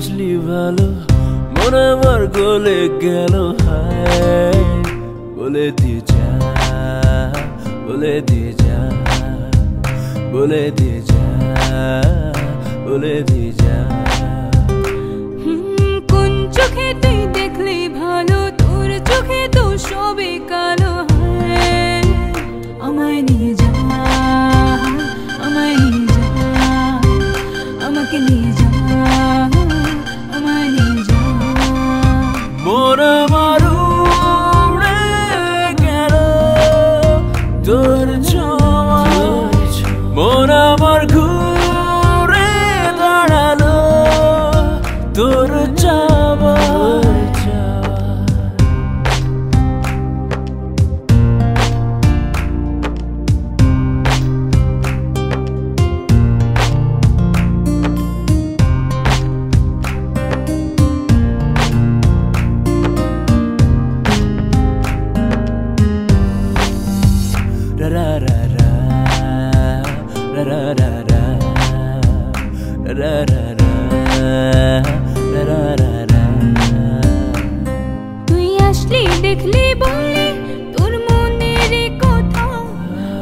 বাসলি ভালো মন আমার গলে গেল হায় বলে দিয়ে যা বলে দিয়ে যা বলে দিয়ে যা বলে দিয়ে যা কোন চোখে তুই দেখলি ভালো তোর চোখে তো সবে কালো হায় আমায় নিয়ে যা আমায় নিয়ে যা আমাকে নিয়ে যা আমায় নিয়ে যা মন আমার উড়ে গেল তোর ছোঁয়ায় মন আমার ঘুরে দাঁড়ালো তোর চাওয়ায় ra ra ra ra ra ra ra ra ra ra ra ra তুই আসলি দেখলি বললি তোর মনের কথা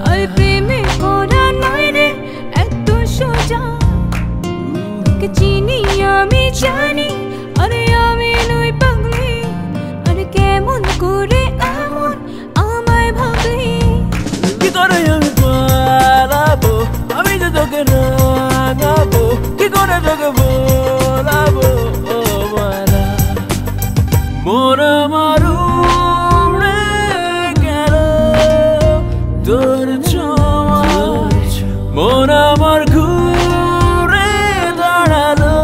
আর প্রেমে করা নয় রে এত সোজা তোকে চিনি আমি জানি আরে আমি নই পাগলি আরে কেমন করে এমন আমায় ভাবলি কি করে আমি পালাবো আমি যে তোকে রাঙাবো কি করে তোকে বলাবো ও মালা মন আমার উড়ে গেল তোর ছোঁয়ায় মন আমার ঘুরে দাঁড়ালো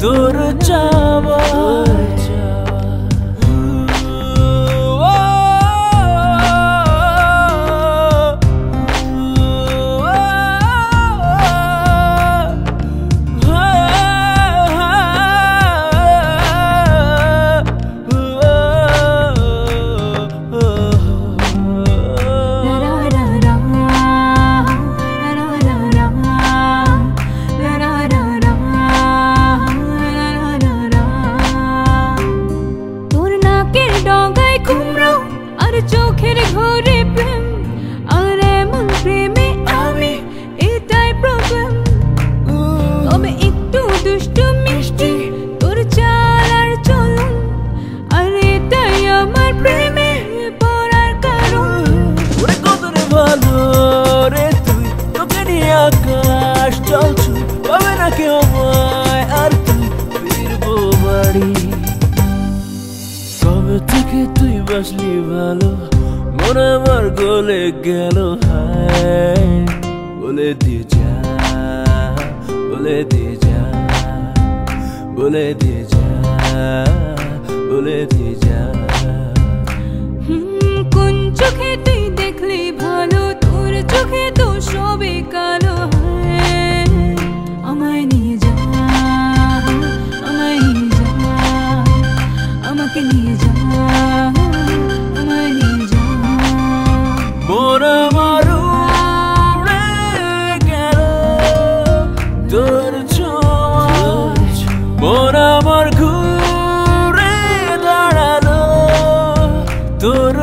তোর চাওয়ায় চোখের ঘরে প্রেম আর এমন প্রেমে আমি এটাই প্রবলেম তবে একটু দুষ্টু মিষ্টি তোর চাল আর চলন আর এটাই আমার প্রেমে পড়ার কারণ ওরে কত রে ভালো রে তুই তোকে নিয়ে আকাশ চলছু পাবে না কেউ আমায় আর তুই ফিরবো বাড়ি কবে থেকে তুই বাসলি ভালো মন আমার গলে গেল হায় বলে দিয়ে যা বলে দিয়ে যা বলে দিয়ে যা বলে দিয়ে যা কোন চোখে তুই দেখলি ভালো তোর চোখে তো সবে কালো হায় আমায় নিয়ে যা আমায় নিয়ে যা আমাকে নিয়ে যা আমায় নিয়ে যা মন আমার উড়ে গেল তোর ছোঁয়ায় মন আমার ঘুরে দাঁড়ালো তোর